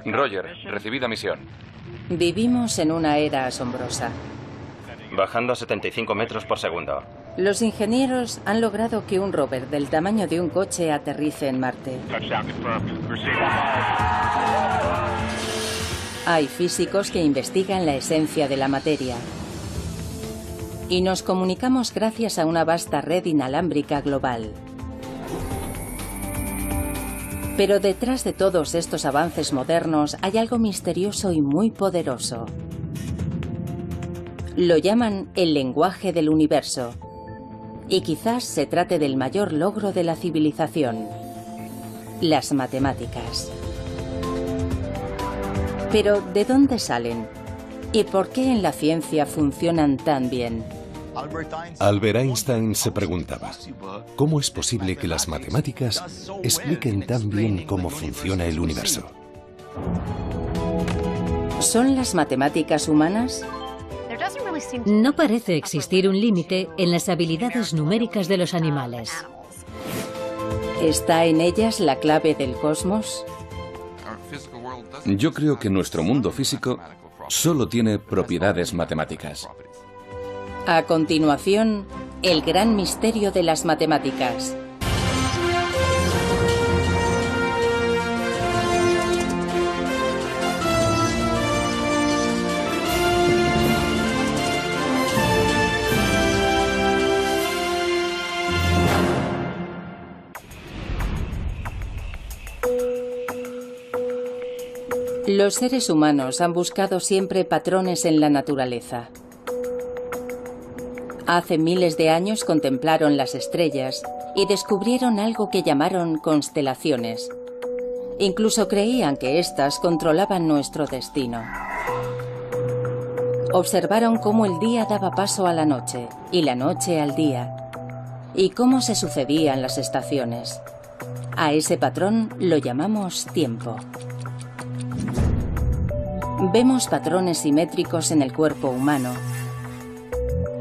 Roger, recibida misión. Vivimos en una era asombrosa. Bajando a 75 metros por segundo. Los ingenieros han logrado que un rover del tamaño de un coche aterrice en Marte. Hay físicos que investigan la esencia de la materia. Y nos comunicamos gracias a una vasta red inalámbrica global. Pero detrás de todos estos avances modernos hay algo misterioso y muy poderoso. Lo llaman el lenguaje del universo. Y quizás se trate del mayor logro de la civilización: las matemáticas. Pero, ¿de dónde salen? ¿Y por qué en la ciencia funcionan tan bien? Albert Einstein se preguntaba, ¿cómo es posible que las matemáticas expliquen tan bien cómo funciona el universo? ¿Son las matemáticas humanas? No parece existir un límite en las habilidades numéricas de los animales. ¿Está en ellas la clave del cosmos? Yo creo que nuestro mundo físico solo tiene propiedades matemáticas. A continuación, el gran misterio de las matemáticas. Los seres humanos han buscado siempre patrones en la naturaleza. Hace miles de años contemplaron las estrellas y descubrieron algo que llamaron constelaciones. Incluso creían que éstas controlaban nuestro destino. Observaron cómo el día daba paso a la noche y la noche al día, y cómo se sucedían las estaciones. A ese patrón lo llamamos tiempo. Vemos patrones simétricos en el cuerpo humano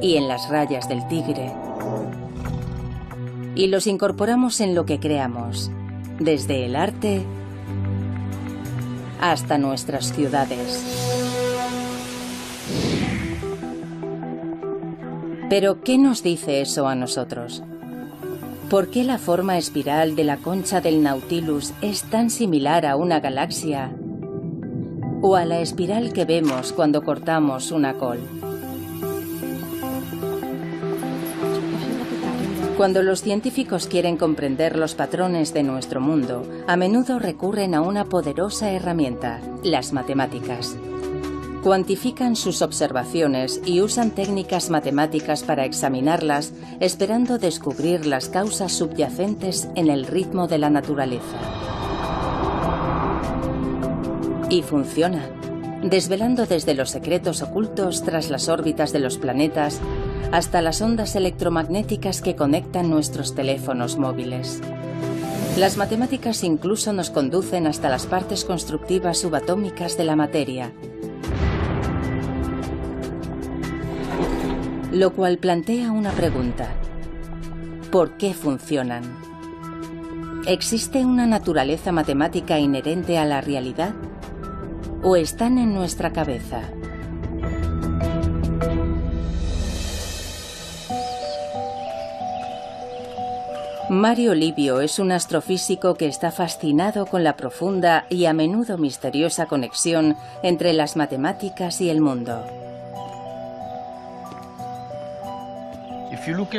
y en las rayas del tigre, y los incorporamos en lo que creamos, desde el arte hasta nuestras ciudades. Pero, ¿qué nos dice eso a nosotros? ¿Por qué la forma espiral de la concha del Nautilus es tan similar a una galaxia o a la espiral que vemos cuando cortamos una col? Cuando los científicos quieren comprender los patrones de nuestro mundo, a menudo recurren a una poderosa herramienta: las matemáticas. Cuantifican sus observaciones y usan técnicas matemáticas para examinarlas, esperando descubrir las causas subyacentes en el ritmo de la naturaleza. Y funciona, desvelando desde los secretos ocultos tras las órbitas de los planetas hasta las ondas electromagnéticas que conectan nuestros teléfonos móviles. Las matemáticas incluso nos conducen hasta las partes constructivas subatómicas de la materia, lo cual plantea una pregunta: ¿por qué funcionan? ¿Existe una naturaleza matemática inherente a la realidad? ¿O están en nuestra cabeza? Mario Livio es un astrofísico que está fascinado con la profunda y a menudo misteriosa conexión entre las matemáticas y el mundo.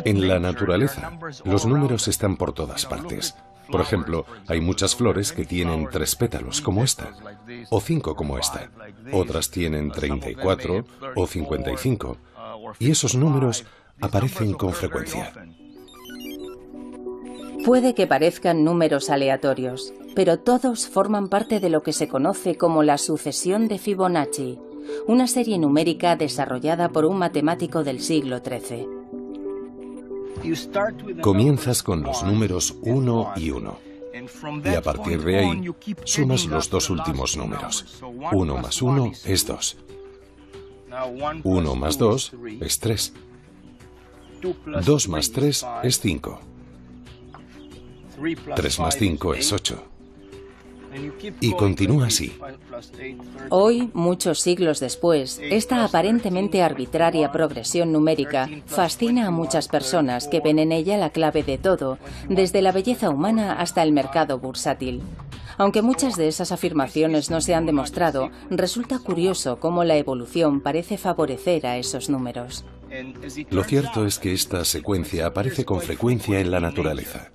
En la naturaleza, los números están por todas partes. Por ejemplo, hay muchas flores que tienen 3 pétalos, como esta, o 5 como esta. Otras tienen 34 o 55, y esos números aparecen con frecuencia. Puede que parezcan números aleatorios, pero todos forman parte de lo que se conoce como la sucesión de Fibonacci, una serie numérica desarrollada por un matemático del siglo XIII. Comienzas con los números 1 y 1, y a partir de ahí sumas los dos últimos números. 1 más 1 es 2. 1 más 2 es 3. 2 más 3 es 5. 3 más 5 es 8. Y continúa así. Hoy, muchos siglos después, esta aparentemente arbitraria progresión numérica fascina a muchas personas que ven en ella la clave de todo, desde la belleza humana hasta el mercado bursátil. Aunque muchas de esas afirmaciones no se han demostrado, resulta curioso cómo la evolución parece favorecer a esos números. Lo cierto es que esta secuencia aparece con frecuencia en la naturaleza.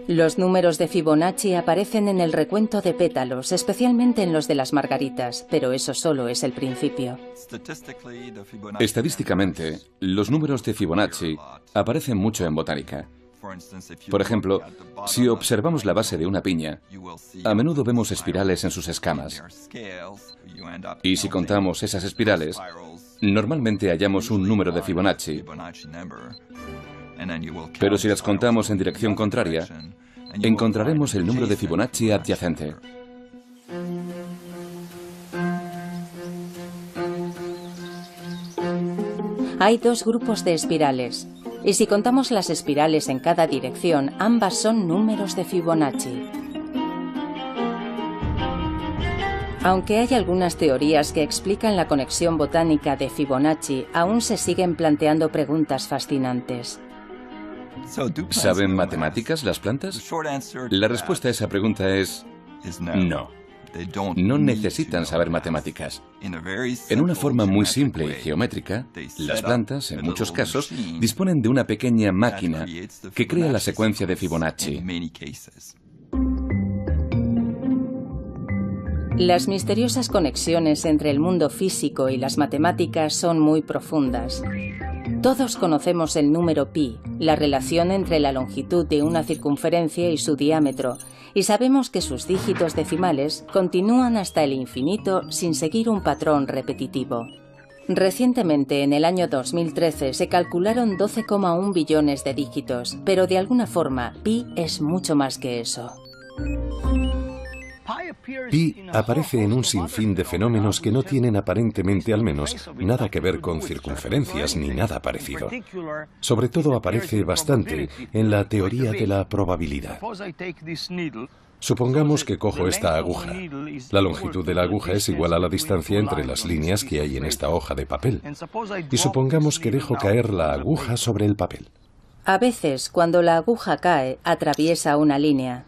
Los números de Fibonacci aparecen en el recuento de pétalos, especialmente en los de las margaritas, pero eso solo es el principio. Estadísticamente, los números de Fibonacci aparecen mucho en botánica. Por ejemplo, si observamos la base de una piña, a menudo vemos espirales en sus escamas. Y si contamos esas espirales, normalmente hallamos un número de Fibonacci. Pero si las contamos en dirección contraria, encontraremos el número de Fibonacci adyacente. Hay dos grupos de espirales, y si contamos las espirales en cada dirección, ambas son números de Fibonacci. Aunque hay algunas teorías que explican la conexión botánica de Fibonacci, aún se siguen planteando preguntas fascinantes. ¿Saben matemáticas las plantas? La respuesta a esa pregunta es no. No necesitan saber matemáticas. En una forma muy simple y geométrica, las plantas, en muchos casos, disponen de una pequeña máquina que crea la secuencia de Fibonacci. Las misteriosas conexiones entre el mundo físico y las matemáticas son muy profundas. Todos conocemos el número pi, la relación entre la longitud de una circunferencia y su diámetro, y sabemos que sus dígitos decimales continúan hasta el infinito sin seguir un patrón repetitivo. Recientemente, en el año 2013, se calcularon 12,1 billones de dígitos, pero de alguna forma, pi es mucho más que eso. Pi aparece en un sinfín de fenómenos que no tienen aparentemente, al menos, nada que ver con circunferencias ni nada parecido. Sobre todo aparece bastante en la teoría de la probabilidad. Supongamos que cojo esta aguja. La longitud de la aguja es igual a la distancia entre las líneas que hay en esta hoja de papel. Y supongamos que dejo caer la aguja sobre el papel. A veces, cuando la aguja cae, atraviesa una línea.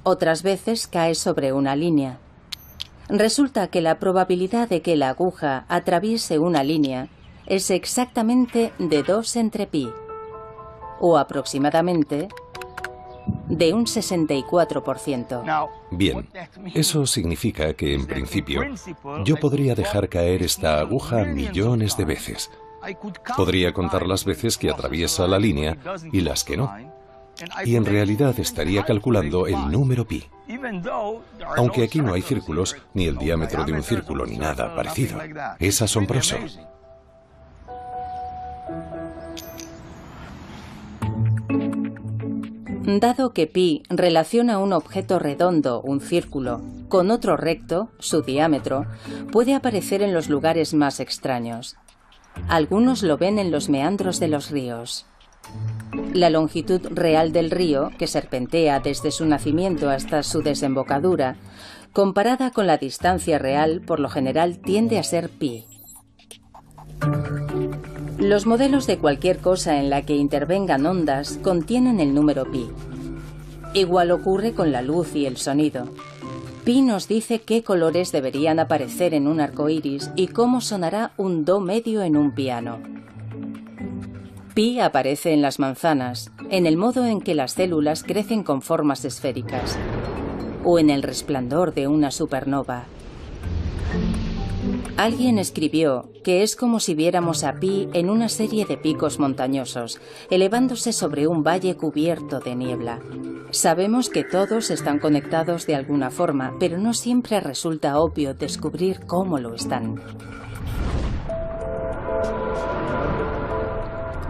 Otras veces cae sobre una línea. Resulta que la probabilidad de que la aguja atraviese una línea es exactamente de 2 entre pi, o aproximadamente de un 64%. Bien, eso significa que, en principio, yo podría dejar caer esta aguja millones de veces. Podría contar las veces que atraviesa la línea y las que no. Y en realidad estaría calculando el número pi. Aunque aquí no hay círculos, ni el diámetro de un círculo, ni nada parecido. Es asombroso. Dado que pi relaciona un objeto redondo, un círculo, con otro recto, su diámetro, puede aparecer en los lugares más extraños. Algunos lo ven en los meandros de los ríos. La longitud real del río, que serpentea desde su nacimiento hasta su desembocadura, comparada con la distancia real, por lo general tiende a ser pi. Los modelos de cualquier cosa en la que intervengan ondas contienen el número pi. Igual ocurre con la luz y el sonido. Pi nos dice qué colores deberían aparecer en un arco iris y cómo sonará un do medio en un piano. Pi aparece en las manzanas, en el modo en que las células crecen con formas esféricas, o en el resplandor de una supernova. Alguien escribió que es como si viéramos a Pi en una serie de picos montañosos, elevándose sobre un valle cubierto de niebla. Sabemos que todos están conectados de alguna forma, pero no siempre resulta obvio descubrir cómo lo están.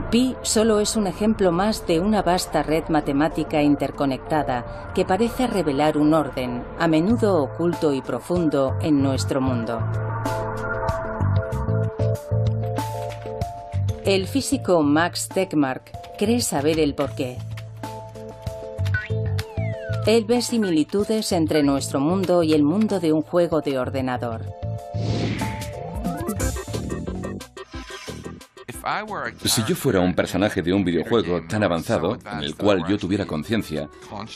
Pi solo es un ejemplo más de una vasta red matemática interconectada que parece revelar un orden, a menudo oculto y profundo, en nuestro mundo. El físico Max Tegmark cree saber el porqué. Él ve similitudes entre nuestro mundo y el mundo de un juego de ordenador. Si yo fuera un personaje de un videojuego tan avanzado, en el cual yo tuviera conciencia,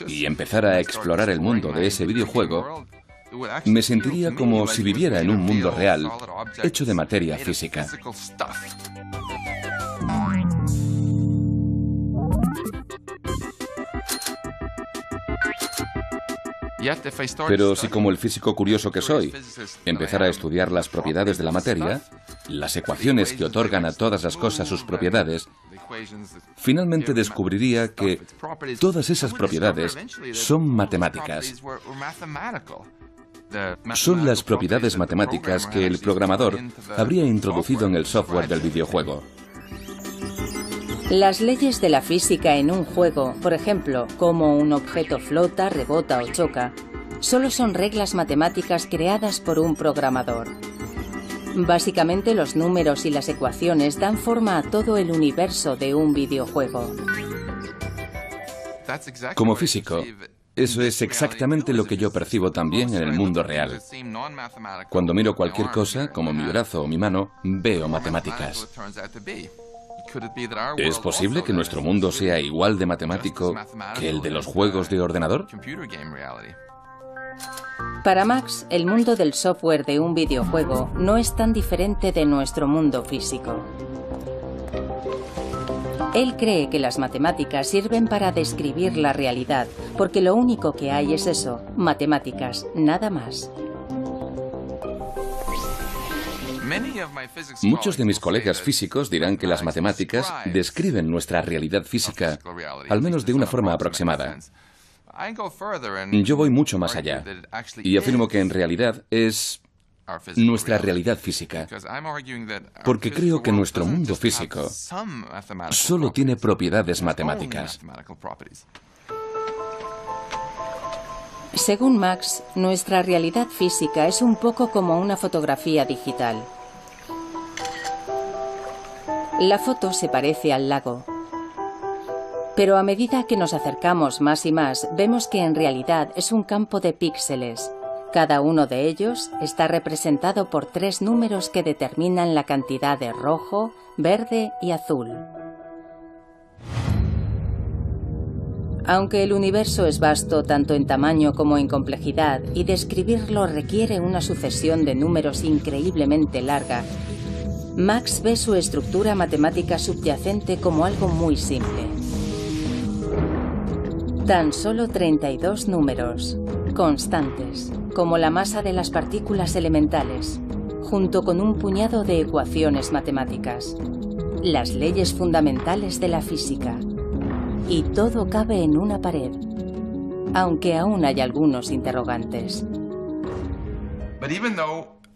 y empezara a explorar el mundo de ese videojuego, me sentiría como si viviera en un mundo real, hecho de materia física. Pero si, como el físico curioso que soy, empezara a estudiar las propiedades de la materia, las ecuaciones que otorgan a todas las cosas sus propiedades, finalmente descubriría que todas esas propiedades son matemáticas. Son las propiedades matemáticas que el programador habría introducido en el software del videojuego. Las leyes de la física en un juego, por ejemplo, cómo un objeto flota, rebota o choca, solo son reglas matemáticas creadas por un programador. Básicamente, los números y las ecuaciones dan forma a todo el universo de un videojuego. Como físico, eso es exactamente lo que yo percibo también en el mundo real. Cuando miro cualquier cosa, como mi brazo o mi mano, veo matemáticas. ¿Es posible que nuestro mundo sea igual de matemático que el de los juegos de ordenador? Para Max, el mundo del software de un videojuego no es tan diferente de nuestro mundo físico. Él cree que las matemáticas sirven para describir la realidad, porque lo único que hay es eso, matemáticas, nada más. Muchos de mis colegas físicos dirán que las matemáticas describen nuestra realidad física, al menos de una forma aproximada. Yo voy mucho más allá y afirmo que en realidad es nuestra realidad física, porque creo que nuestro mundo físico solo tiene propiedades matemáticas. Según Max, nuestra realidad física es un poco como una fotografía digital. La foto se parece al lago. Pero a medida que nos acercamos más y más, vemos que en realidad es un campo de píxeles. Cada uno de ellos está representado por 3 números que determinan la cantidad de rojo, verde y azul. Aunque el universo es vasto tanto en tamaño como en complejidad y describirlo requiere una sucesión de números increíblemente larga, Max ve su estructura matemática subyacente como algo muy simple. Tan solo 32 números, constantes, como la masa de las partículas elementales, junto con un puñado de ecuaciones matemáticas, las leyes fundamentales de la física. Y todo cabe en una pared, aunque aún hay algunos interrogantes.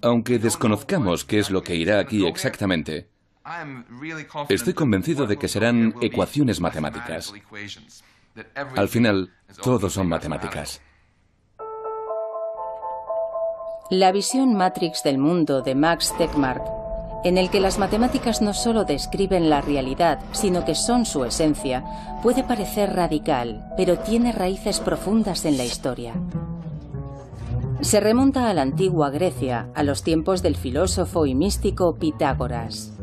Aunque desconozcamos qué es lo que irá aquí exactamente, estoy convencido de que serán ecuaciones matemáticas. Al final, todo son matemáticas. La visión Matrix del mundo de Max Tegmark, en el que las matemáticas no solo describen la realidad, sino que son su esencia, puede parecer radical, pero tiene raíces profundas en la historia. Se remonta a la antigua Grecia, a los tiempos del filósofo y místico Pitágoras.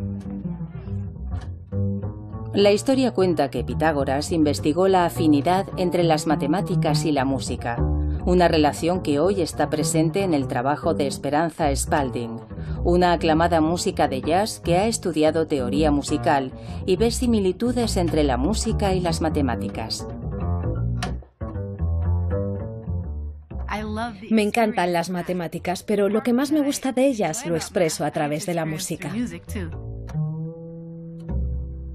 La historia cuenta que Pitágoras investigó la afinidad entre las matemáticas y la música, una relación que hoy está presente en el trabajo de Esperanza Spalding, una aclamada música de jazz que ha estudiado teoría musical y ve similitudes entre la música y las matemáticas. Me encantan las matemáticas, pero lo que más me gusta de ellas lo expreso a través de la música.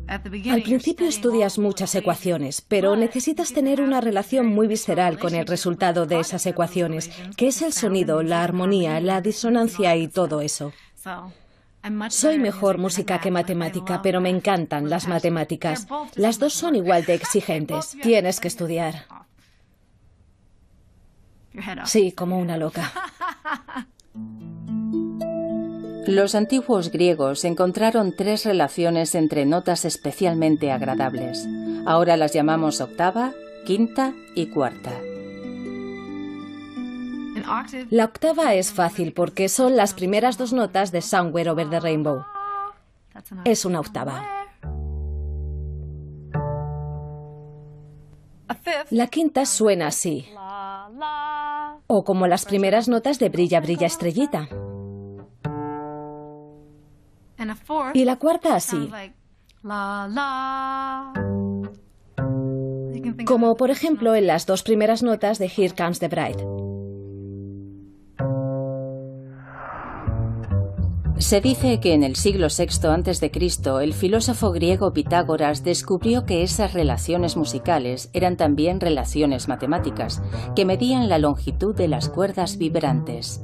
Al principio estudias muchas ecuaciones, pero necesitas tener una relación muy visceral con el resultado de esas ecuaciones, que es el sonido, la armonía, la disonancia y todo eso. Soy mejor música que matemática, pero me encantan las matemáticas. Las dos son igual de exigentes. Tienes que estudiar. Sí, como una loca. Los antiguos griegos encontraron 3 relaciones entre notas especialmente agradables. Ahora las llamamos octava, quinta y cuarta. La octava es fácil porque son las primeras dos notas de Somewhere Over the Rainbow. Es una octava. La quinta suena así, o como las primeras notas de Brilla, brilla, estrellita. Y la cuarta así, como por ejemplo en las dos primeras notas de Here Comes the Bride. Se dice que en el siglo VI a.C., el filósofo griego Pitágoras descubrió que esas relaciones musicales eran también relaciones matemáticas, que medían la longitud de las cuerdas vibrantes.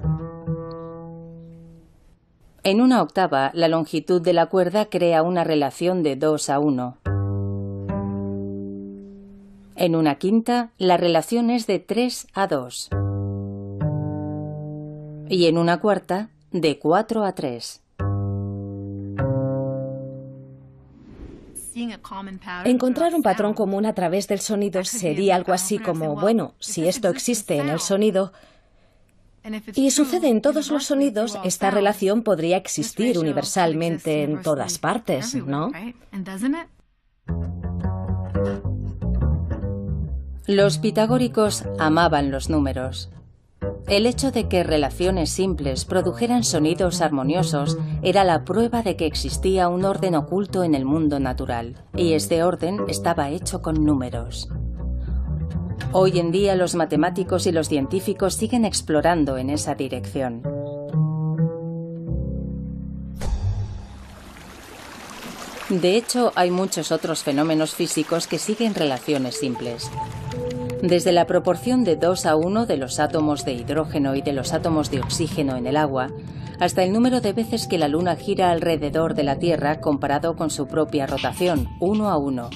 En una octava, la longitud de la cuerda crea una relación de 2:1. En una quinta, la relación es de 3:2. Y en una cuarta, de 4:3. Encontrar un patrón común a través del sonido sería algo así como, bueno, si esto existe en el sonido y sucede en todos los sonidos, esta relación podría existir universalmente en todas partes, ¿no? Los pitagóricos amaban los números. El hecho de que relaciones simples produjeran sonidos armoniosos era la prueba de que existía un orden oculto en el mundo natural, y este orden estaba hecho con números. Hoy en día los matemáticos y los científicos siguen explorando en esa dirección. De hecho, hay muchos otros fenómenos físicos que siguen relaciones simples. Desde la proporción de 2:1 de los átomos de hidrógeno y de los átomos de oxígeno en el agua, hasta el número de veces que la Luna gira alrededor de la Tierra comparado con su propia rotación, 1:1,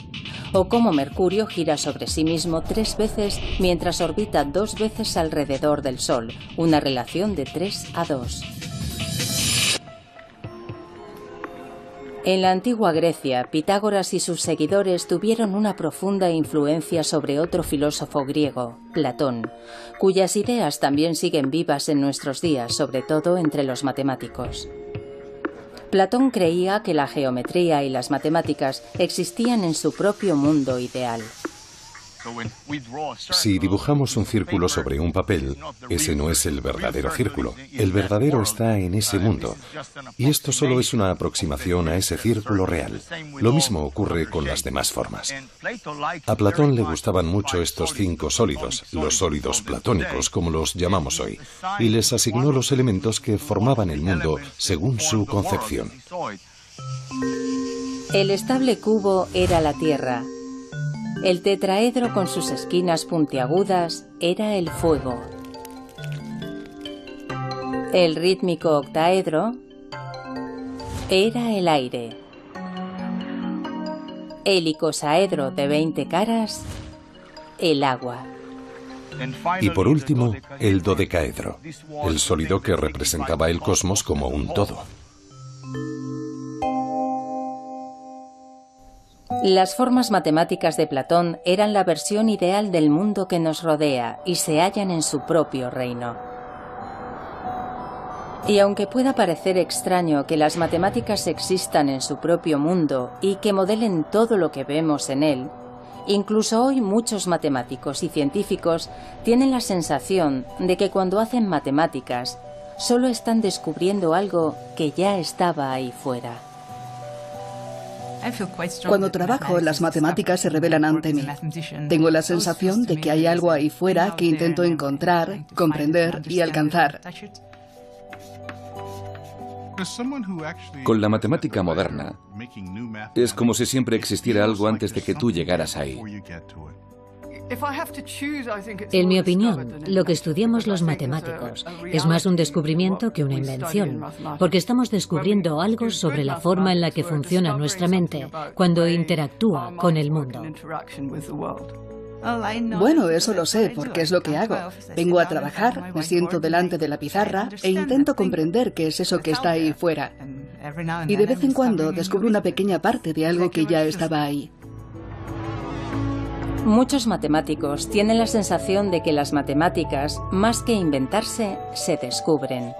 o cómo Mercurio gira sobre sí mismo 3 veces mientras orbita 2 veces alrededor del Sol, una relación de 3:2. En la antigua Grecia, Pitágoras y sus seguidores tuvieron una profunda influencia sobre otro filósofo griego, Platón, cuyas ideas también siguen vivas en nuestros días, sobre todo entre los matemáticos. Platón creía que la geometría y las matemáticas existían en su propio mundo ideal. Si dibujamos un círculo sobre un papel, ese no es el verdadero círculo. El verdadero está en ese mundo. Y esto solo es una aproximación a ese círculo real. Lo mismo ocurre con las demás formas. A Platón le gustaban mucho estos 5 sólidos, los sólidos platónicos, como los llamamos hoy, y les asignó los elementos que formaban el mundo según su concepción. El estable cubo era la Tierra. El tetraedro con sus esquinas puntiagudas era el fuego. El rítmico octaedro era el aire. El icosaedro de 20 caras, el agua. Y por último, el dodecaedro, el sólido que representaba el cosmos como un todo. Las formas matemáticas de Platón eran la versión ideal del mundo que nos rodea y se hallan en su propio reino. Y aunque pueda parecer extraño que las matemáticas existan en su propio mundo y que modelen todo lo que vemos en él, incluso hoy muchos matemáticos y científicos tienen la sensación de que cuando hacen matemáticas solo están descubriendo algo que ya estaba ahí fuera. Cuando trabajo, las matemáticas se revelan ante mí. Tengo la sensación de que hay algo ahí fuera que intento encontrar, comprender y alcanzar. Con la matemática moderna, es como si siempre existiera algo antes de que tú llegaras ahí. En mi opinión, lo que estudiamos los matemáticos es más un descubrimiento que una invención, porque estamos descubriendo algo sobre la forma en la que funciona nuestra mente cuando interactúa con el mundo. Bueno, eso lo sé, porque es lo que hago. Vengo a trabajar, me siento delante de la pizarra e intento comprender qué es eso que está ahí fuera. Y de vez en cuando descubro una pequeña parte de algo que ya estaba ahí. Muchos matemáticos tienen la sensación de que las matemáticas, más que inventarse, se descubren.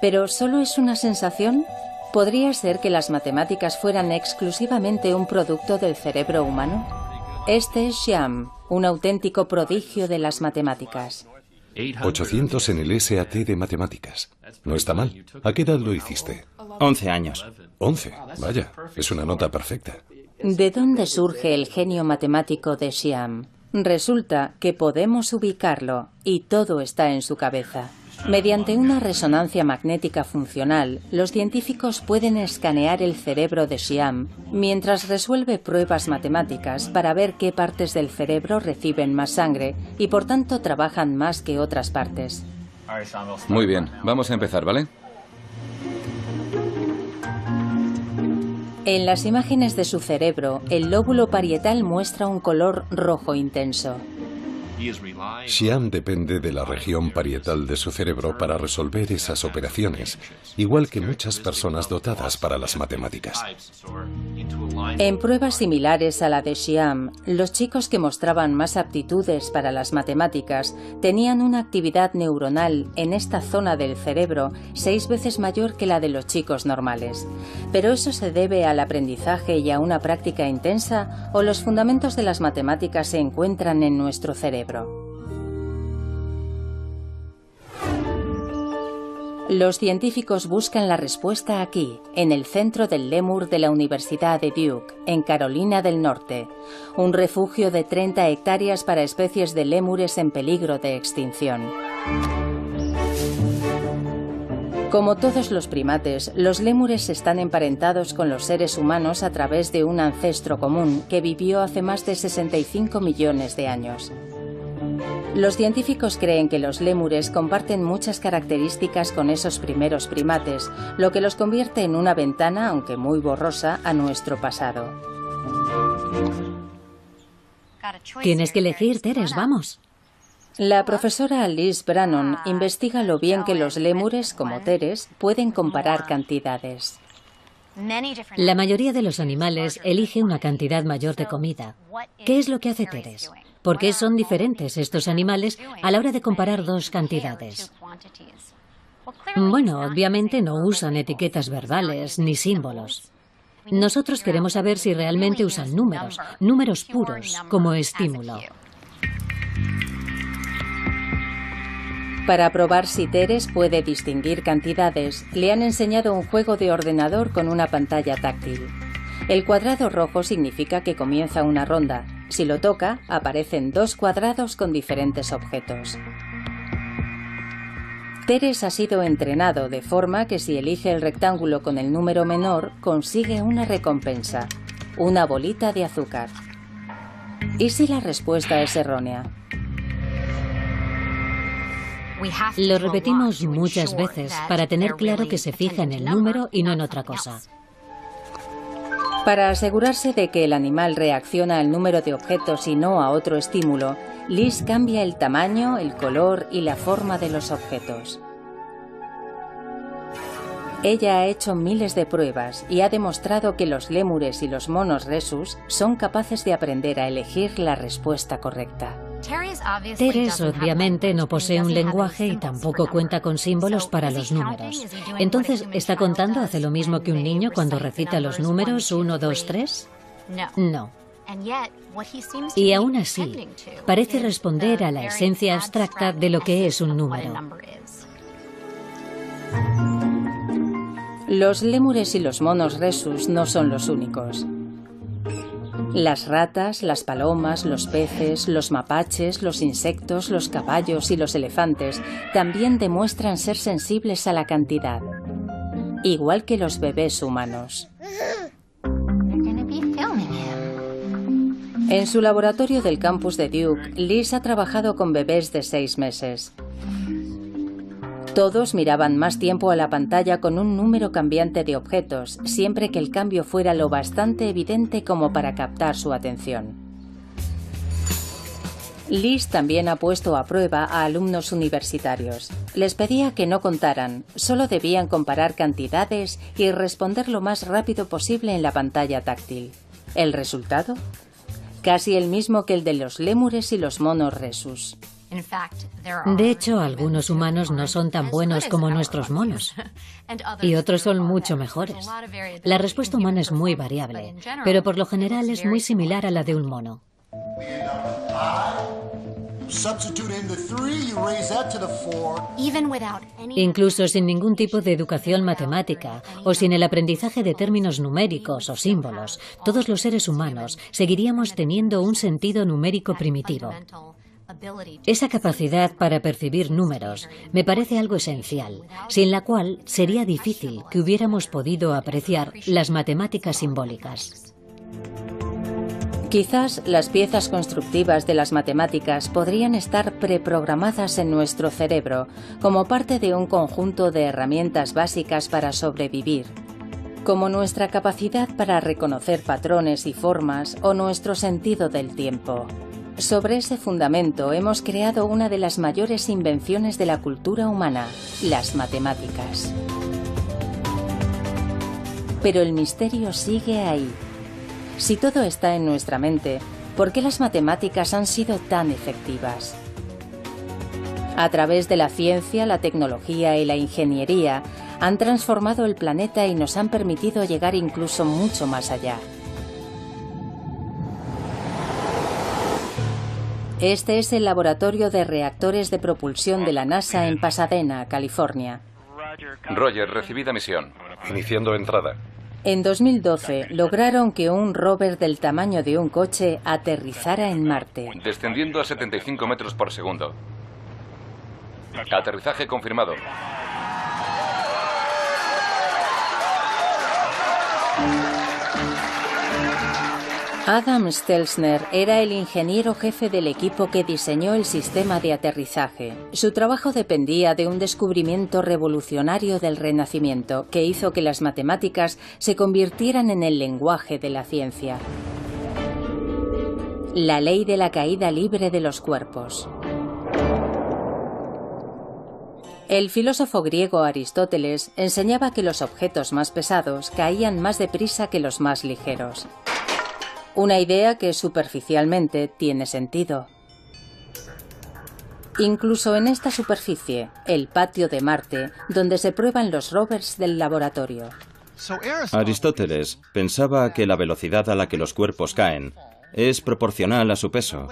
¿Pero solo es una sensación? ¿Podría ser que las matemáticas fueran exclusivamente un producto del cerebro humano? Este es Xiam, un auténtico prodigio de las matemáticas. 800 en el SAT de matemáticas. No está mal. ¿A qué edad lo hiciste? 11 años. 11. Vaya, es una nota perfecta. ¿De dónde surge el genio matemático de Xiam? Resulta que podemos ubicarlo y todo está en su cabeza. Mediante una resonancia magnética funcional, los científicos pueden escanear el cerebro de Xiam mientras resuelve pruebas matemáticas para ver qué partes del cerebro reciben más sangre y por tanto trabajan más que otras partes. Muy bien, vamos a empezar, ¿vale? En las imágenes de su cerebro, el lóbulo parietal muestra un color rojo intenso. Xiam depende de la región parietal de su cerebro para resolver esas operaciones, igual que muchas personas dotadas para las matemáticas. En pruebas similares a la de Xiam, los chicos que mostraban más aptitudes para las matemáticas tenían una actividad neuronal en esta zona del cerebro 6 veces mayor que la de los chicos normales. ¿Pero eso se debe al aprendizaje y a una práctica intensa o los fundamentos de las matemáticas se encuentran en nuestro cerebro? Los científicos buscan la respuesta aquí, en el centro del lémur de la Universidad de Duke, en Carolina del Norte, un refugio de 30 hectáreas para especies de lémures en peligro de extinción. Como todos los primates, los lémures están emparentados con los seres humanos a través de un ancestro común que vivió hace más de 65 millones de años. Los científicos creen que los lémures comparten muchas características con esos primeros primates, lo que los convierte en una ventana, aunque muy borrosa, a nuestro pasado. Tienes que elegir, Teres, vamos. La profesora Liz Brannon investiga lo bien que los lémures, como Teres, pueden comparar cantidades. La mayoría de los animales elige una cantidad mayor de comida. ¿Qué es lo que hace Teres? ¿Por qué son diferentes estos animales a la hora de comparar dos cantidades? Bueno, obviamente no usan etiquetas verbales ni símbolos. Nosotros queremos saber si realmente usan números puros, como estímulo. Para probar si Teres puede distinguir cantidades, le han enseñado un juego de ordenador con una pantalla táctil. El cuadrado rojo significa que comienza una ronda. Si lo toca, aparecen 2 cuadrados con diferentes objetos. Teres ha sido entrenado de forma que si elige el rectángulo con el número menor, consigue una recompensa, una bolita de azúcar. ¿Y si la respuesta es errónea? Lo repetimos muchas veces para tener claro que se fija en el número y no en otra cosa. Para asegurarse de que el animal reacciona al número de objetos y no a otro estímulo, Liz cambia el tamaño, el color y la forma de los objetos. Ella ha hecho miles de pruebas y ha demostrado que los lémures y los monos rhesus son capaces de aprender a elegir la respuesta correcta. Teres obviamente no posee un lenguaje y tampoco cuenta con símbolos para los números. Entonces, ¿está contando hace lo mismo que un niño cuando recita los números 1, 2, 3? No. Y aún así, parece responder a la esencia abstracta de lo que es un número. Los lémures y los monos rhesus no son los únicos. Las ratas, las palomas, los peces, los mapaches, los insectos, los caballos y los elefantes también demuestran ser sensibles a la cantidad, igual que los bebés humanos. En su laboratorio del campus de Duke, Liz ha trabajado con bebés de 6 meses. Todos miraban más tiempo a la pantalla con un número cambiante de objetos, siempre que el cambio fuera lo bastante evidente como para captar su atención. Liz también ha puesto a prueba a alumnos universitarios. Les pedía que no contaran, solo debían comparar cantidades y responder lo más rápido posible en la pantalla táctil. ¿El resultado? casi el mismo que el de los lémures y los monos rhesus. De hecho, algunos humanos no son tan buenos como nuestros monos y otros son mucho mejores. La respuesta humana es muy variable, pero por lo general es muy similar a la de un mono. Incluso sin ningún tipo de educación matemática o sin el aprendizaje de términos numéricos o símbolos, todos los seres humanos seguiríamos teniendo un sentido numérico primitivo. Esa capacidad para percibir números me parece algo esencial, sin la cual sería difícil que hubiéramos podido apreciar las matemáticas simbólicas. Quizás las piezas constructivas de las matemáticas podrían estar preprogramadas en nuestro cerebro como parte de un conjunto de herramientas básicas para sobrevivir, como nuestra capacidad para reconocer patrones y formas o nuestro sentido del tiempo. Sobre ese fundamento hemos creado una de las mayores invenciones de la cultura humana, las matemáticas. Pero el misterio sigue ahí. Si todo está en nuestra mente, ¿por qué las matemáticas han sido tan efectivas? A través de la ciencia, la tecnología y la ingeniería, han transformado el planeta y nos han permitido llegar incluso mucho más allá. Este es el laboratorio de reactores de propulsión de la NASA en Pasadena, California. Roger, recibida misión. Iniciando entrada. En 2012 lograron que un rover del tamaño de un coche aterrizara en Marte. Descendiendo a 75 metros por segundo. Aterrizaje confirmado. Adam Stelzner era el ingeniero jefe del equipo que diseñó el sistema de aterrizaje. Su trabajo dependía de un descubrimiento revolucionario del Renacimiento que hizo que las matemáticas se convirtieran en el lenguaje de la ciencia. La ley de la caída libre de los cuerpos. El filósofo griego Aristóteles enseñaba que los objetos más pesados caían más deprisa que los más ligeros. Una idea que superficialmente tiene sentido. Incluso en esta superficie, el patio de Marte, donde se prueban los rovers del laboratorio. Aristóteles pensaba que la velocidad a la que los cuerpos caen es proporcional a su peso,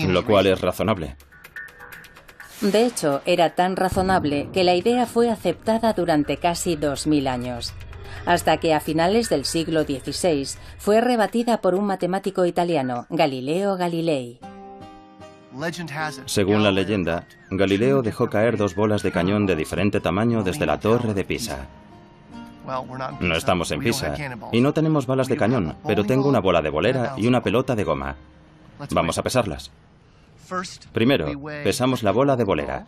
lo cual es razonable. De hecho, era tan razonable que la idea fue aceptada durante casi 2000 años. Hasta que a finales del siglo XVI fue rebatida por un matemático italiano, Galileo Galilei. Según la leyenda, Galileo dejó caer 2 bolas de cañón de diferente tamaño desde la torre de Pisa. No estamos en Pisa y no tenemos balas de cañón, pero tengo una bola de bolera y una pelota de goma. Vamos a pesarlas. Primero, pesamos la bola de bolera.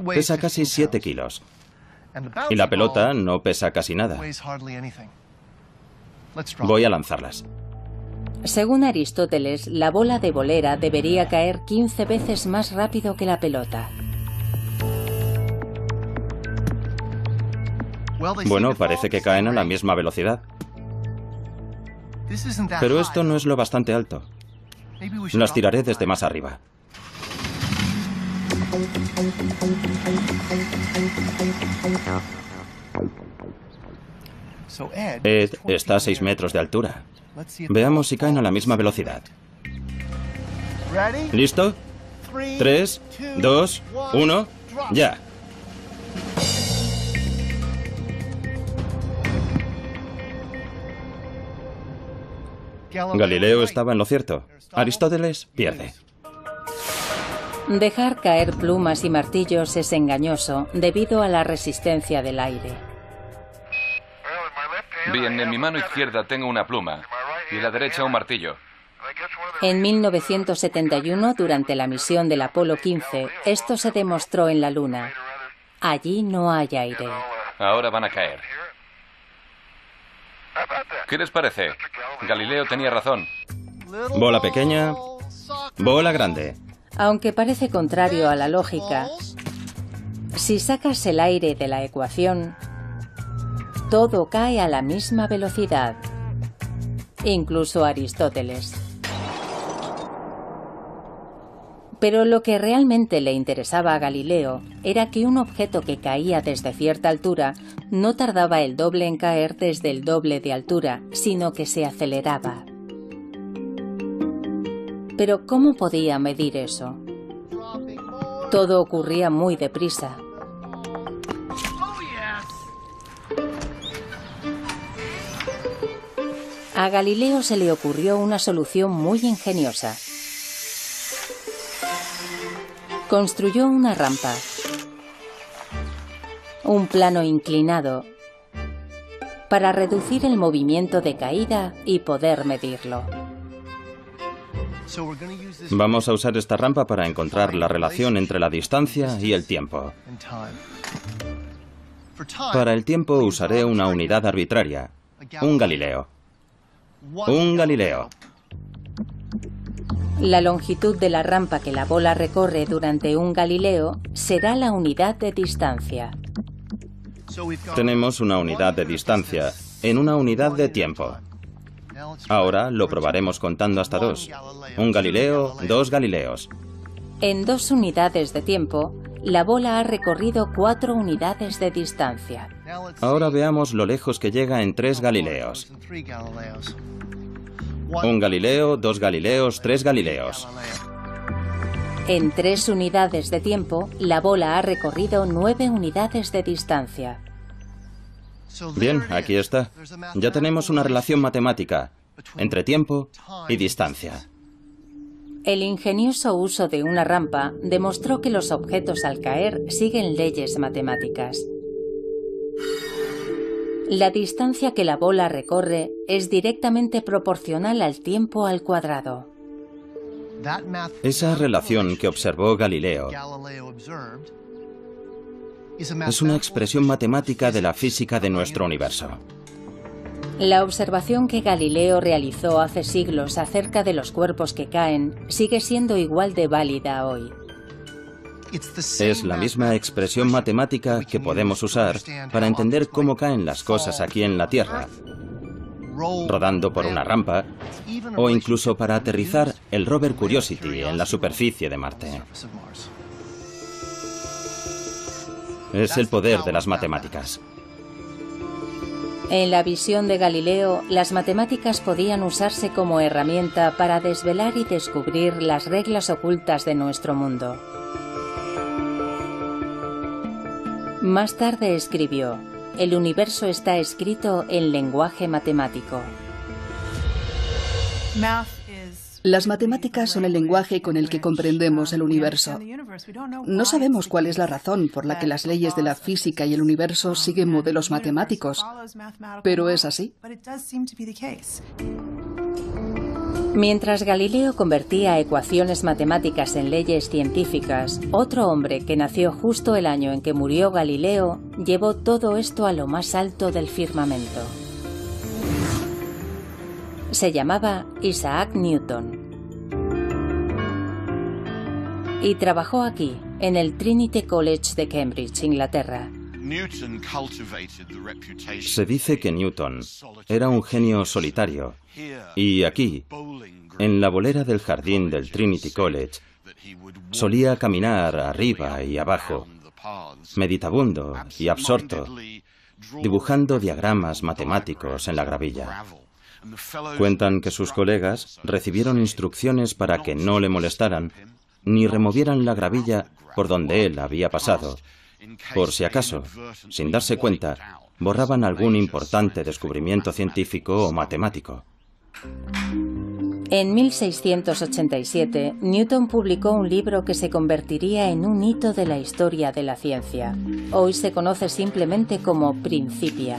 Pesa casi 7 kilos. Y la pelota no pesa casi nada. Voy a lanzarlas. Según Aristóteles, la bola de bolera debería caer 15 veces más rápido que la pelota. Bueno, parece que caen a la misma velocidad. Pero esto no es lo bastante alto. Las tiraré desde más arriba. Ed está a 6 metros de altura. Veamos si caen a la misma velocidad. ¿Listo? 3, 2, 1, ya. Galileo estaba en lo cierto. Aristóteles pierde. Dejar caer plumas y martillos es engañoso debido a la resistencia del aire. Bien, en mi mano izquierda tengo una pluma y en la derecha un martillo. En 1971, durante la misión del Apolo 15, esto se demostró en la Luna. Allí no hay aire. Ahora van a caer. ¿Qué les parece? Galileo tenía razón. Bola pequeña, bola grande. Aunque parece contrario a la lógica, si sacas el aire de la ecuación, todo cae a la misma velocidad. Incluso Aristóteles. Pero lo que realmente le interesaba a Galileo era que un objeto que caía desde cierta altura no tardaba el doble en caer desde el doble de altura, sino que se aceleraba. Pero ¿cómo podía medir eso? Todo ocurría muy deprisa. A Galileo se le ocurrió una solución muy ingeniosa. Construyó una rampa, un plano inclinado, para reducir el movimiento de caída y poder medirlo. Vamos a usar esta rampa para encontrar la relación entre la distancia y el tiempo. Para el tiempo usaré una unidad arbitraria, un Galileo. Un Galileo. La longitud de la rampa que la bola recorre durante un Galileo será la unidad de distancia. Tenemos una unidad de distancia en una unidad de tiempo. Ahora lo probaremos contando hasta 2. Un Galileo, 2 Galileos. En 2 unidades de tiempo, la bola ha recorrido 4 unidades de distancia. Ahora veamos lo lejos que llega en 3 Galileos. Un Galileo, 2 Galileos, 3 Galileos. En 3 unidades de tiempo, la bola ha recorrido 9 unidades de distancia. Bien, aquí está. Ya tenemos una relación matemática entre tiempo y distancia. El ingenioso uso de una rampa demostró que los objetos al caer siguen leyes matemáticas. La distancia que la bola recorre es directamente proporcional al tiempo al cuadrado. Esa relación que observó Galileo es una expresión matemática de la física de nuestro universo. La observación que Galileo realizó hace siglos acerca de los cuerpos que caen sigue siendo igual de válida hoy. Es la misma expresión matemática que podemos usar para entender cómo caen las cosas aquí en la Tierra, rodando por una rampa, o incluso para aterrizar el rover Curiosity en la superficie de Marte. Es el poder de las matemáticas. En la visión de Galileo, las matemáticas podían usarse como herramienta para desvelar y descubrir las reglas ocultas de nuestro mundo. Más tarde escribió: "El universo está escrito en lenguaje matemático". Las matemáticas son el lenguaje con el que comprendemos el universo. No sabemos cuál es la razón por la que las leyes de la física y el universo siguen modelos matemáticos, pero es así. Mientras Galileo convertía ecuaciones matemáticas en leyes científicas, otro hombre que nació justo el año en que murió Galileo llevó todo esto a lo más alto del firmamento. Se llamaba Isaac Newton. Y trabajó aquí, en el Trinity College de Cambridge, Inglaterra. Se dice que Newton era un genio solitario, y aquí, en la bolera del jardín del Trinity College, solía caminar arriba y abajo, meditabundo y absorto, dibujando diagramas matemáticos en la gravilla. Cuentan que sus colegas recibieron instrucciones para que no le molestaran ni removieran la gravilla por donde él había pasado, por si acaso, sin darse cuenta, borraban algún importante descubrimiento científico o matemático. En 1687, Newton publicó un libro que se convertiría en un hito de la historia de la ciencia. Hoy se conoce simplemente como Principia.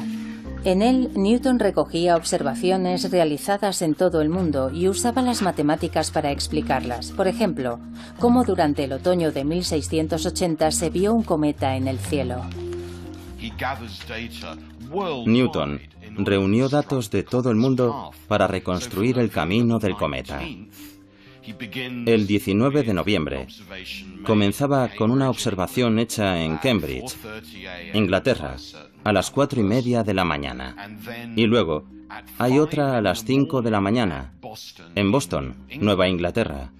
En él, Newton recogía observaciones realizadas en todo el mundo y usaba las matemáticas para explicarlas. Por ejemplo, cómo durante el otoño de 1680 se vio un cometa en el cielo. Newton reunió datos de todo el mundo para reconstruir el camino del cometa. El 19 de noviembre comenzaba con una observación hecha en Cambridge, Inglaterra, a las 4:30 de la mañana. Y luego hay otra a las 5 de la mañana, en Boston, Nueva Inglaterra.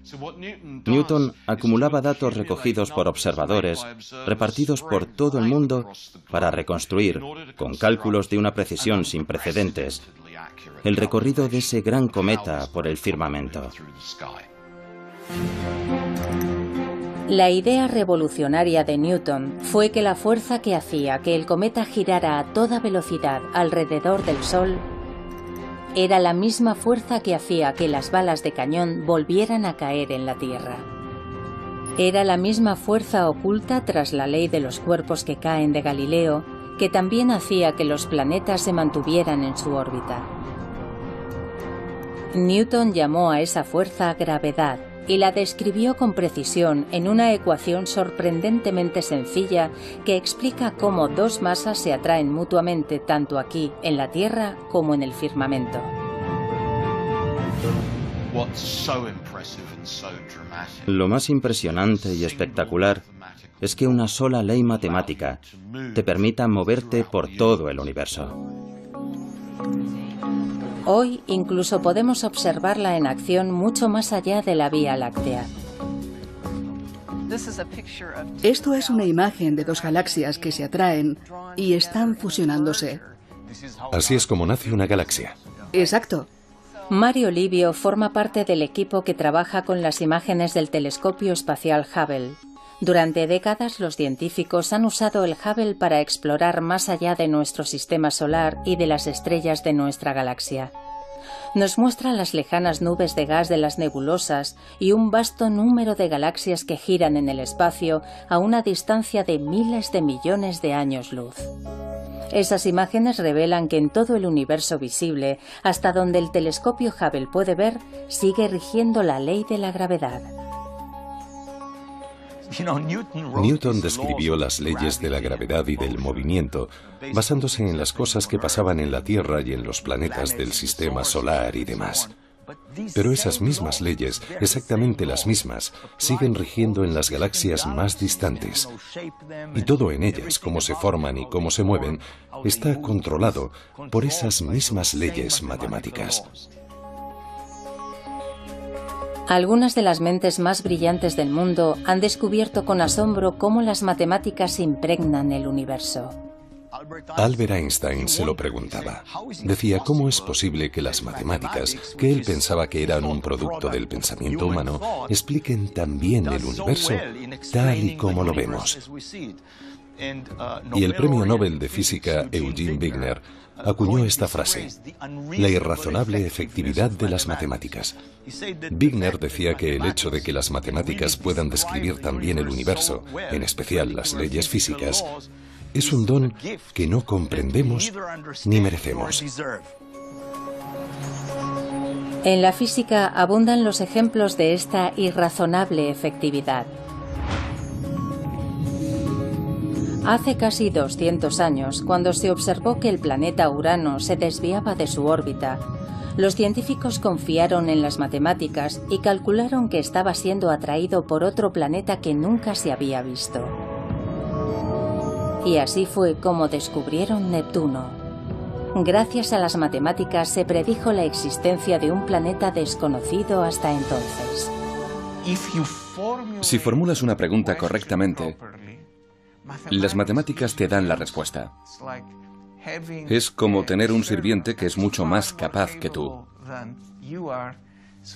Newton acumulaba datos recogidos por observadores, repartidos por todo el mundo, para reconstruir, con cálculos de una precisión sin precedentes, el recorrido de ese gran cometa por el firmamento. La idea revolucionaria de Newton fue que la fuerza que hacía que el cometa girara a toda velocidad alrededor del Sol era la misma fuerza que hacía que las balas de cañón volvieran a caer en la Tierra. Era la misma fuerza oculta tras la ley de los cuerpos que caen de Galileo, que también hacía que los planetas se mantuvieran en su órbita. Newton llamó a esa fuerza gravedad y la describió con precisión en una ecuación sorprendentemente sencilla que explica cómo dos masas se atraen mutuamente tanto aquí, en la Tierra, como en el firmamento. Lo más impresionante y espectacular es que una sola ley matemática te permita moverte por todo el universo. Hoy incluso podemos observarla en acción mucho más allá de la Vía Láctea. Esto es una imagen de dos galaxias que se atraen y están fusionándose. Así es como nace una galaxia. Exacto. Mario Livio forma parte del equipo que trabaja con las imágenes del telescopio espacial Hubble. Durante décadas los científicos han usado el Hubble para explorar más allá de nuestro sistema solar y de las estrellas de nuestra galaxia. Nos muestra las lejanas nubes de gas de las nebulosas y un vasto número de galaxias que giran en el espacio a una distancia de miles de millones de años luz. Esas imágenes revelan que en todo el universo visible, hasta donde el telescopio Hubble puede ver, sigue rigiendo la ley de la gravedad. Newton describió las leyes de la gravedad y del movimiento basándose en las cosas que pasaban en la Tierra y en los planetas del sistema solar y demás. Pero esas mismas leyes, exactamente las mismas, siguen rigiendo en las galaxias más distantes. Y todo en ellas, cómo se forman y cómo se mueven, está controlado por esas mismas leyes matemáticas. Algunas de las mentes más brillantes del mundo han descubierto con asombro cómo las matemáticas impregnan el universo. Albert Einstein se lo preguntaba. Decía, ¿cómo es posible que las matemáticas, que él pensaba que eran un producto del pensamiento humano, expliquen tan bien el universo tal y como lo vemos? Y el premio Nobel de Física Eugene Wigner acuñó esta frase: la irrazonable efectividad de las matemáticas. Wigner decía que el hecho de que las matemáticas puedan describir también el universo, en especial las leyes físicas, es un don que no comprendemos ni merecemos. En la física abundan los ejemplos de esta irrazonable efectividad. Hace casi 200 años, cuando se observó que el planeta Urano se desviaba de su órbita, los científicos confiaron en las matemáticas y calcularon que estaba siendo atraído por otro planeta que nunca se había visto. Y así fue como descubrieron Neptuno. Gracias a las matemáticas se predijo la existencia de un planeta desconocido hasta entonces. Si formulas una pregunta correctamente, las matemáticas te dan la respuesta. Es como tener un sirviente que es mucho más capaz que tú.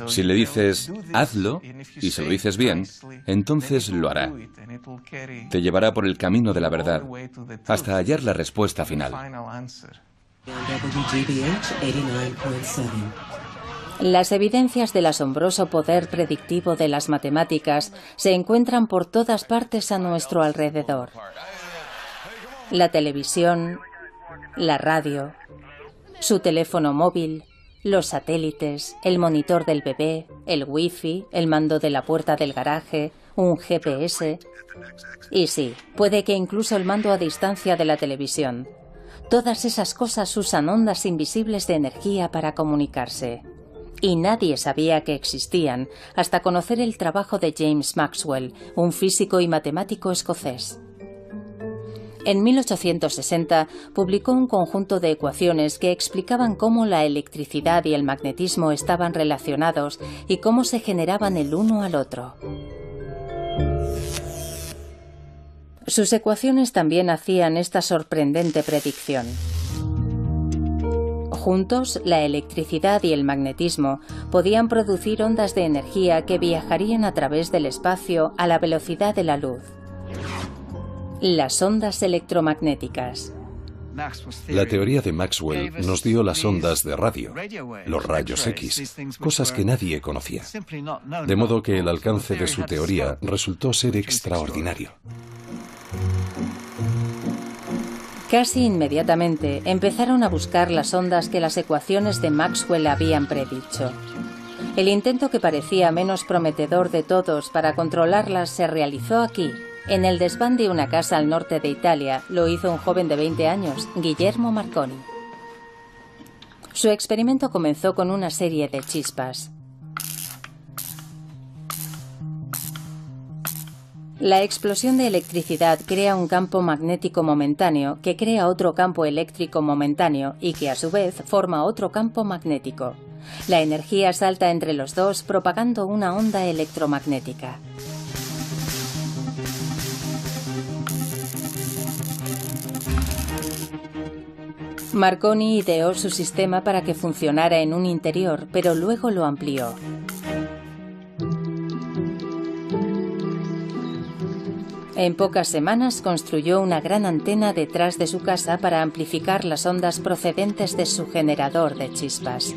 Si le dices, hazlo, y se lo dices bien, entonces lo hará. Te llevará por el camino de la verdad, hasta hallar la respuesta final. Las evidencias del asombroso poder predictivo de las matemáticas se encuentran por todas partes a nuestro alrededor. La televisión, la radio, su teléfono móvil, los satélites, el monitor del bebé, el wifi, el mando de la puerta del garaje, un GPS. Y sí, puede que incluso el mando a distancia de la televisión. Todas esas cosas usan ondas invisibles de energía para comunicarse. Y nadie sabía que existían hasta conocer el trabajo de James Maxwell, un físico y matemático escocés. En 1860 publicó un conjunto de ecuaciones que explicaban cómo la electricidad y el magnetismo estaban relacionados y cómo se generaban el uno al otro. Sus ecuaciones también hacían esta sorprendente predicción. Juntos, la electricidad y el magnetismo podían producir ondas de energía que viajarían a través del espacio a la velocidad de la luz. Las ondas electromagnéticas. La teoría de Maxwell nos dio las ondas de radio, los rayos X, cosas que nadie conocía. De modo que el alcance de su teoría resultó ser extraordinario. Casi inmediatamente empezaron a buscar las ondas que las ecuaciones de Maxwell habían predicho. El intento que parecía menos prometedor de todos para controlarlas se realizó aquí, en el desván de una casa al norte de Italia. Lo hizo un joven de 20 años, Guillermo Marconi. Su experimento comenzó con una serie de chispas. La explosión de electricidad crea un campo magnético momentáneo que crea otro campo eléctrico momentáneo y que a su vez forma otro campo magnético. La energía salta entre los dos propagando una onda electromagnética. Marconi ideó su sistema para que funcionara en un interior, pero luego lo amplió. En pocas semanas construyó una gran antena detrás de su casa para amplificar las ondas procedentes de su generador de chispas.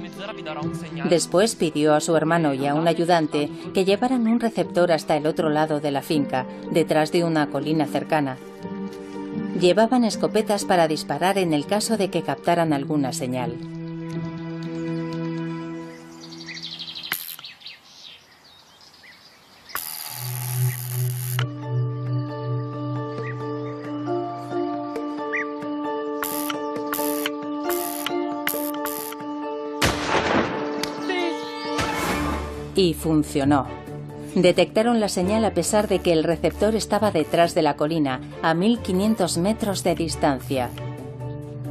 Después pidió a su hermano y a un ayudante que llevaran un receptor hasta el otro lado de la finca, detrás de una colina cercana. Llevaban escopetas para disparar en el caso de que captaran alguna señal. Y funcionó. Detectaron la señal a pesar de que el receptor estaba detrás de la colina, a 1500 metros de distancia.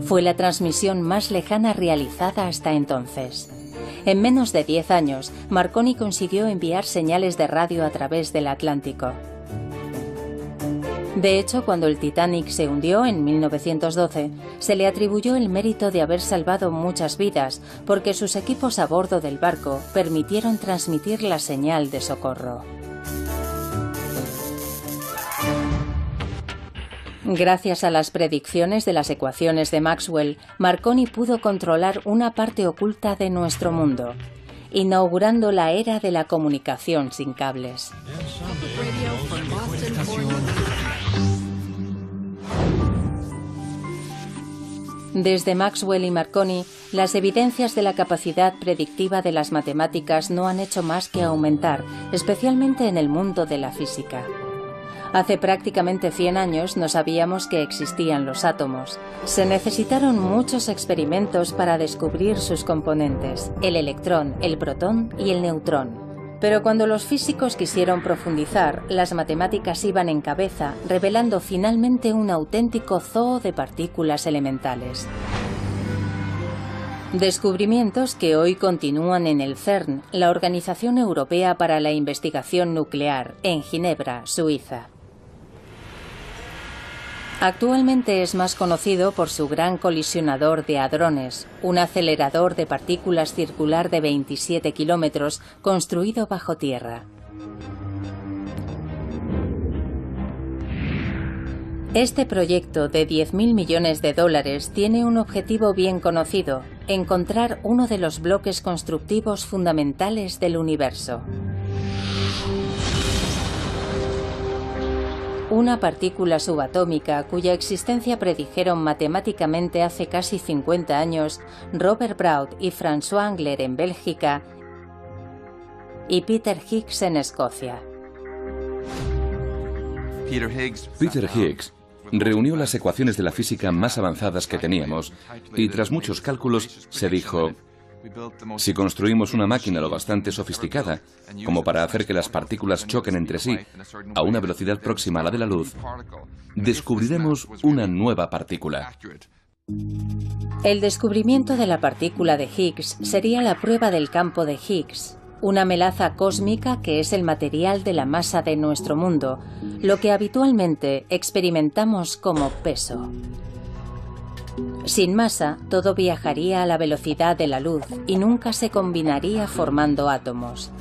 Fue la transmisión más lejana realizada hasta entonces. En menos de 10 años, Marconi consiguió enviar señales de radio a través del Atlántico. De hecho, cuando el Titanic se hundió en 1912, se le atribuyó el mérito de haber salvado muchas vidas, porque sus equipos a bordo del barco permitieron transmitir la señal de socorro. Gracias a las predicciones de las ecuaciones de Maxwell, Marconi pudo controlar una parte oculta de nuestro mundo, inaugurando la era de la comunicación sin cables. Desde Maxwell y Marconi, las evidencias de la capacidad predictiva de las matemáticas no han hecho más que aumentar, especialmente en el mundo de la física. Hace prácticamente 100 años no sabíamos que existían los átomos. Se necesitaron muchos experimentos para descubrir sus componentes, el electrón, el protón y el neutrón. Pero cuando los físicos quisieron profundizar, las matemáticas iban en cabeza, revelando finalmente un auténtico zoo de partículas elementales. Descubrimientos que hoy continúan en el CERN, la Organización Europea para la Investigación Nuclear, en Ginebra, Suiza. Actualmente es más conocido por su gran colisionador de hadrones, un acelerador de partículas circular de 27 kilómetros construido bajo tierra. Este proyecto de 10.000 millones de dólares tiene un objetivo bien conocido: encontrar uno de los bloques constructivos fundamentales del universo. Una partícula subatómica cuya existencia predijeron matemáticamente hace casi 50 años Robert Brout y François Englert en Bélgica y Peter Higgs en Escocia. Peter Higgs reunió las ecuaciones de la física más avanzadas que teníamos y tras muchos cálculos se dijo: Si construimos una máquina lo bastante sofisticada como para hacer que las partículas choquen entre sí a una velocidad próxima a la de la luz, descubriremos una nueva partícula. El descubrimiento de la partícula de Higgs sería la prueba del campo de Higgs, una melaza cósmica que es el material de la masa de nuestro mundo, lo que habitualmente experimentamos como peso. Sin masa, todo viajaría a la velocidad de la luz y nunca se combinaría formando átomos.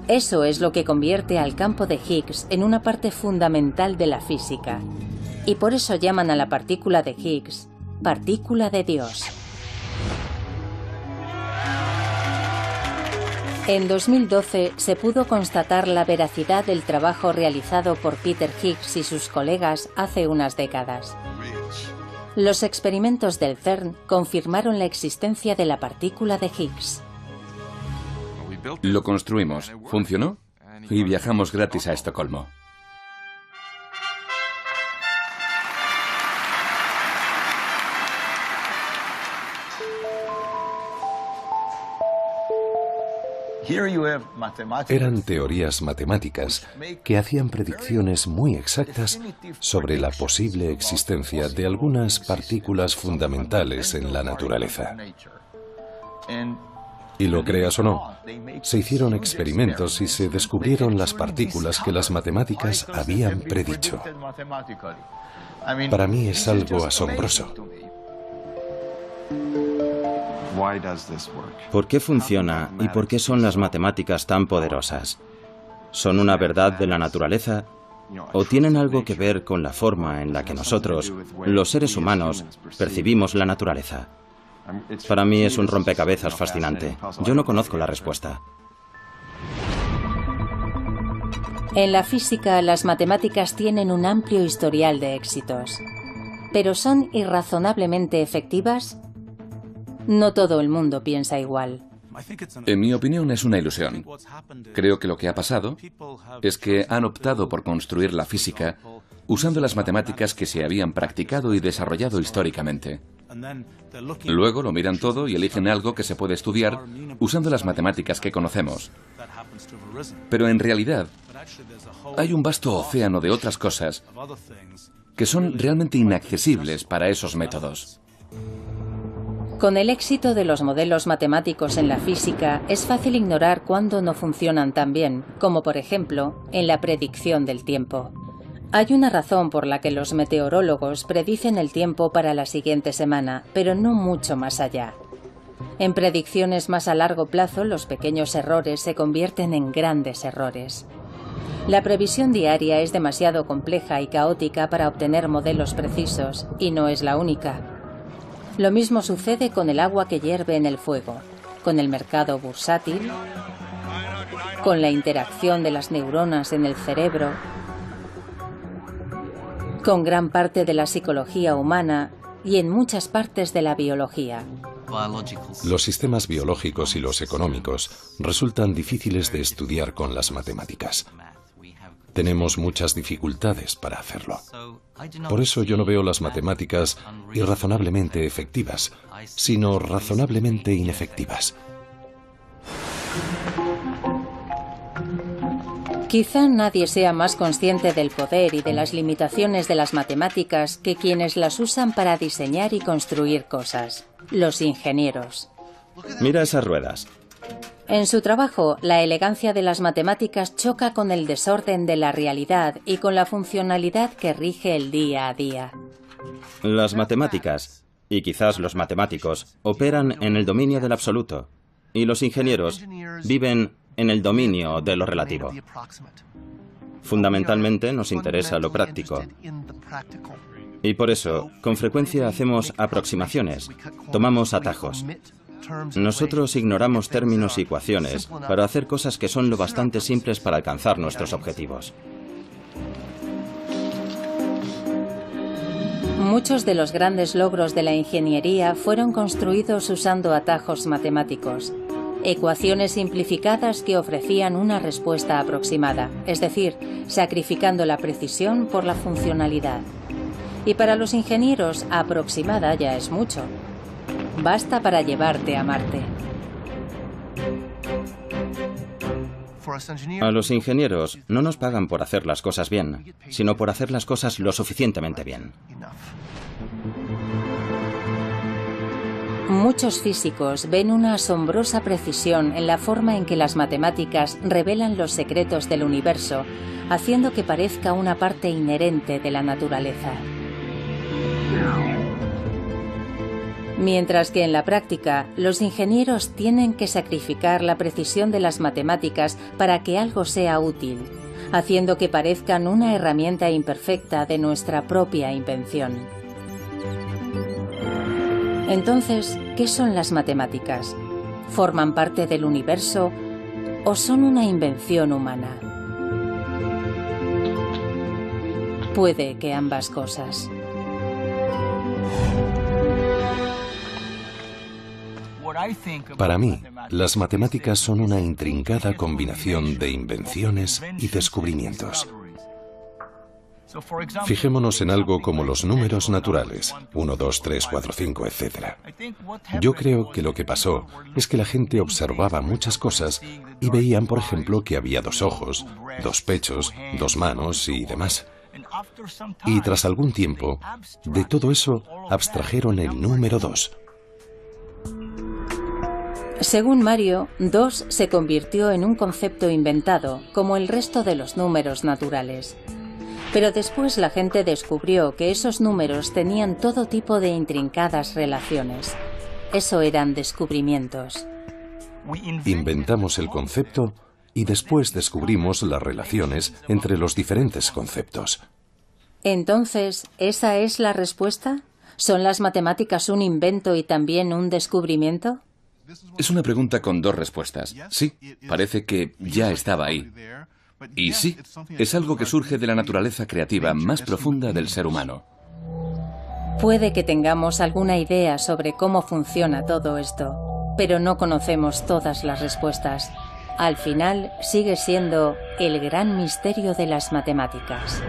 Eso es lo que convierte al campo de Higgs en una parte fundamental de la física. Y por eso llaman a la partícula de Higgs partícula de Dios. En 2012 se pudo constatar la veracidad del trabajo realizado por Peter Higgs y sus colegas hace unas décadas. Los experimentos del CERN confirmaron la existencia de la partícula de Higgs. Lo construimos, funcionó y viajamos gratis a Estocolmo. Eran teorías matemáticas que hacían predicciones muy exactas sobre la posible existencia de algunas partículas fundamentales en la naturaleza. Y lo creas o no, se hicieron experimentos y se descubrieron las partículas que las matemáticas habían predicho. Para mí es algo asombroso. ¿Por qué funciona y por qué son las matemáticas tan poderosas? ¿Son una verdad de la naturaleza o tienen algo que ver con la forma en la que nosotros, los seres humanos, percibimos la naturaleza? Para mí es un rompecabezas fascinante. Yo no conozco la respuesta. En la física, las matemáticas tienen un amplio historial de éxitos. ¿Pero son irrazonablemente efectivas? No todo el mundo piensa igual. En mi opinión es una ilusión. Creo que lo que ha pasado es que han optado por construir la física usando las matemáticas que se habían practicado y desarrollado históricamente. Luego lo miran todo y eligen algo que se puede estudiar usando las matemáticas que conocemos. Pero en realidad hay un vasto océano de otras cosas que son realmente inaccesibles para esos métodos. Con el éxito de los modelos matemáticos en la física, es fácil ignorar cuándo no funcionan tan bien, como por ejemplo, en la predicción del tiempo. Hay una razón por la que los meteorólogos predicen el tiempo para la siguiente semana, pero no mucho más allá. En predicciones más a largo plazo, los pequeños errores se convierten en grandes errores. La previsión diaria es demasiado compleja y caótica para obtener modelos precisos, y no es la única. Lo mismo sucede con el agua que hierve en el fuego, con el mercado bursátil, con la interacción de las neuronas en el cerebro, con gran parte de la psicología humana y en muchas partes de la biología. Los sistemas biológicos y los económicos resultan difíciles de estudiar con las matemáticas. Tenemos muchas dificultades para hacerlo. Por eso yo no veo las matemáticas irrazonablemente efectivas, sino razonablemente inefectivas. Quizá nadie sea más consciente del poder y de las limitaciones de las matemáticas que quienes las usan para diseñar y construir cosas, los ingenieros. Mira esas ruedas. En su trabajo, la elegancia de las matemáticas choca con el desorden de la realidad y con la funcionalidad que rige el día a día. Las matemáticas, y quizás los matemáticos, operan en el dominio del absoluto, y los ingenieros viven en el dominio de lo relativo. Fundamentalmente nos interesa lo práctico. Y por eso, con frecuencia hacemos aproximaciones, tomamos atajos. Nosotros ignoramos términos y ecuaciones para hacer cosas que son lo bastante simples para alcanzar nuestros objetivos. Muchos de los grandes logros de la ingeniería fueron construidos usando atajos matemáticos, ecuaciones simplificadas que ofrecían una respuesta aproximada, es decir, sacrificando la precisión por la funcionalidad. Y para los ingenieros, aproximada ya es mucho. Basta para llevarte a Marte. A los ingenieros no nos pagan por hacer las cosas bien, sino por hacer las cosas lo suficientemente bien. Muchos físicos ven una asombrosa precisión en la forma en que las matemáticas revelan los secretos del universo, haciendo que parezca una parte inherente de la naturaleza. Mientras que en la práctica, los ingenieros tienen que sacrificar la precisión de las matemáticas para que algo sea útil, haciendo que parezcan una herramienta imperfecta de nuestra propia invención. Entonces, ¿qué son las matemáticas? ¿Forman parte del universo o son una invención humana? Puede que ambas cosas. Para mí, las matemáticas son una intrincada combinación de invenciones y descubrimientos. Fijémonos en algo como los números naturales, 1, 2, 3, 4, 5, etc. Yo creo que lo que pasó es que la gente observaba muchas cosas y veían, por ejemplo, que había 2 ojos, 2 pechos, 2 manos y demás. Y tras algún tiempo, de todo eso abstrajeron el número 2. Según Mario, 2 se convirtió en un concepto inventado, como el resto de los números naturales. Pero después la gente descubrió que esos números tenían todo tipo de intrincadas relaciones. Eso eran descubrimientos. Inventamos el concepto y después descubrimos las relaciones entre los diferentes conceptos. Entonces, ¿esa es la respuesta? ¿Son las matemáticas un invento y también un descubrimiento? Es una pregunta con 2 respuestas. Sí, parece que ya estaba ahí. Y sí, es algo que surge de la naturaleza creativa más profunda del ser humano. Puede que tengamos alguna idea sobre cómo funciona todo esto, pero no conocemos todas las respuestas. Al final, sigue siendo el gran misterio de las matemáticas.